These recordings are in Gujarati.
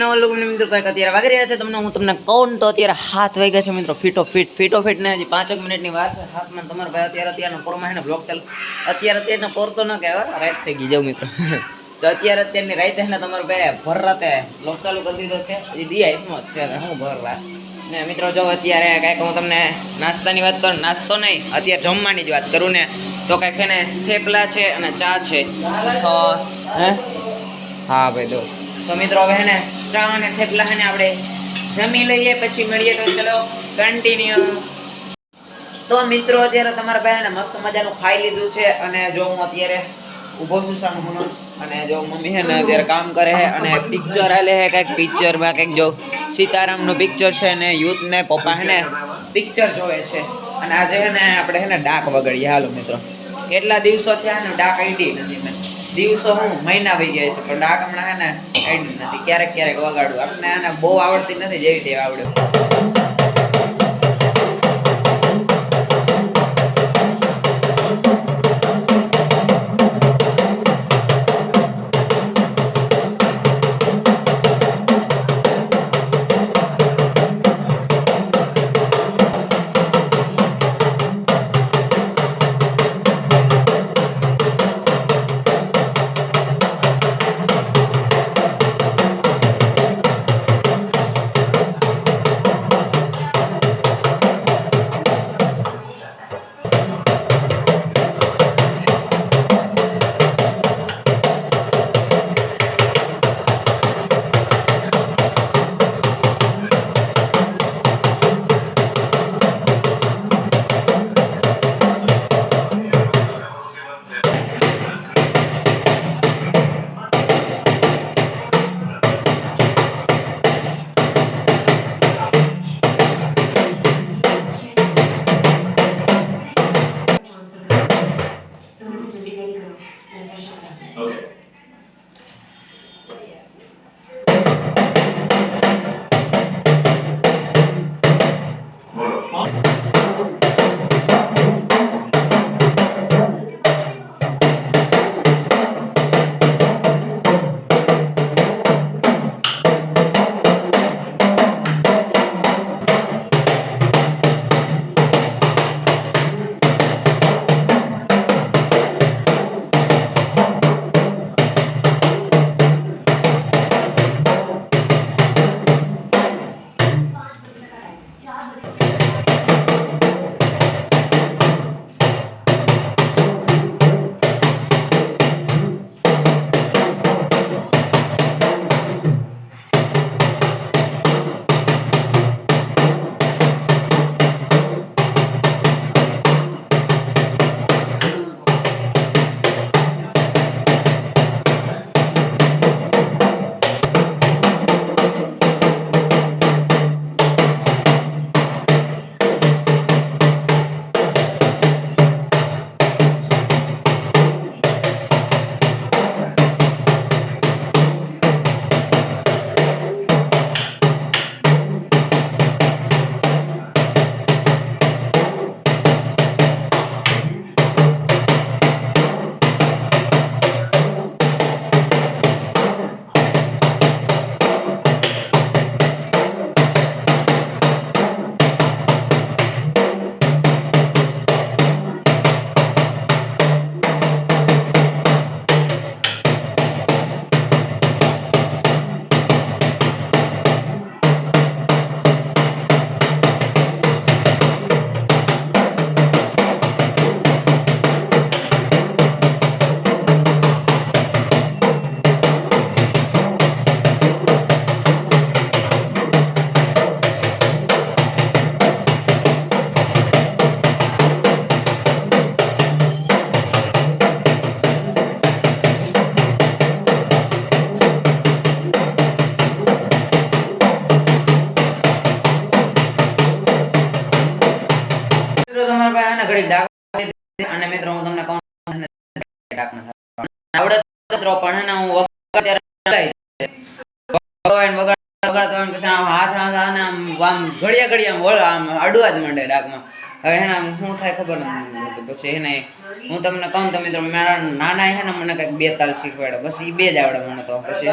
નવા લોકો મિત્રો કંઈક અત્યારે વાગી રહ્યા છે હું તમને કહું તો અત્યારે 7 વાગ્યા છે મિત્રો ફીટો ને હજી 5 મિનિટની વાર છે. હાથમાં તમારા ભાઈ અત્યારનો પોરમાં બ્લોક ચાલુ અત્યારનો પોર તો ન કહેવાય રાત થઈ ગઈ જાવ મિત્રો. તો અત્યારની રાતે ને તમારા ભાઈ ભર રાતે બ્લોક ચાલુ કરી દીધો છે. હજી દી આઈસમાં જ છે હું ભર રાત ને મિત્રો જો અત્યારે કાંઈક હું તમને નાસ્તાની વાત કરું, નાસ્તો નહીં અત્યારે જમવાની જ વાત કરું ને તો કાંઈક એને થેપલા છે અને ચા છે. તો હે હા ભાઈ દો તો મિત્રો હવે હે ને ચા અને થેપલા હે ને આપણે જમી લઈએ પછી મળીએ. તો ચલો કન્ટિન્યુ. તો મિત્રો અત્યારે તમારા ભાઈ ને મસ્ત મજાનું ખાઈ લીધું છે અને જો હું અત્યારે ઊભો છું સામે અને જો મમ્મી હે ને અત્યારે કામ કરે છે અને પિક્ચર હાલે છે કંઈક પિક્ચરમાં કંઈક જો સીતારામનું પિક્ચર છે ને યુથ ને પપ્પા હે ને પિક્ચર જોવે છે. અને આજે હે ને આપણે હે ને ડાક વગાડીએ. હાલો મિત્રો કેટલા દિવસો થયા ને ડાક આઈડી નથી મેં દિવસો હું મહિના વહી ગયા છે પણ ડાક હમણાં હે ને આઈડી નથી. ક્યારેક વગાડું આપણે આને બહુ આવડતી નથી જેવી તેવી આવડે. અને મિત્રો હું તમને કહું આવડે મિત્રો પણ હે હું વગાડતો પછી હાથ આમ ઘડિયા આમ અડવા જ માંડે ડાકમાં. હવે હે શું થાય ખબર નથી. પછી હે ને હું તમને કહું તો મિત્રો મારા નાના હે ને મને કંઈક 2 તાલ શીખવાડે બસ એ 2 જ આવડે મને. તો પછી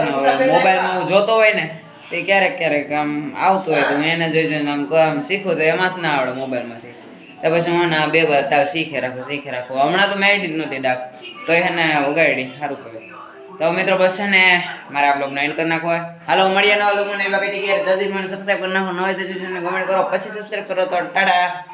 મોબાઈલમાં હું જોતો હોય ને તે ક્યારેક ક્યારેક આમ આવતું હોય તો હું એને જોઈ જોઈને આમ શીખું તો એમાં જ ના આવડે મોબાઈલમાંથી. તો પછી હું ના 2 વાર તાવ શીખે રાખું. હમણાં તો મેં જ નહોતી ડાક તો એને ઉગાડી સારું કર્યું. તો મિત્રો બસ છે ને મારે આ બ્લોગનો એન્ડ કરી નાખવો હોય. હાલો મળીએ નવા લોકોને એવા કઈ જગ્યાએ જલ્દી મને સબસ્ક્રાઈબ કરી નાખો. ન હોય તો કમેન્ટ કરો, પછી સબસ્ક્રાઈબ કરો. તો ટાટા.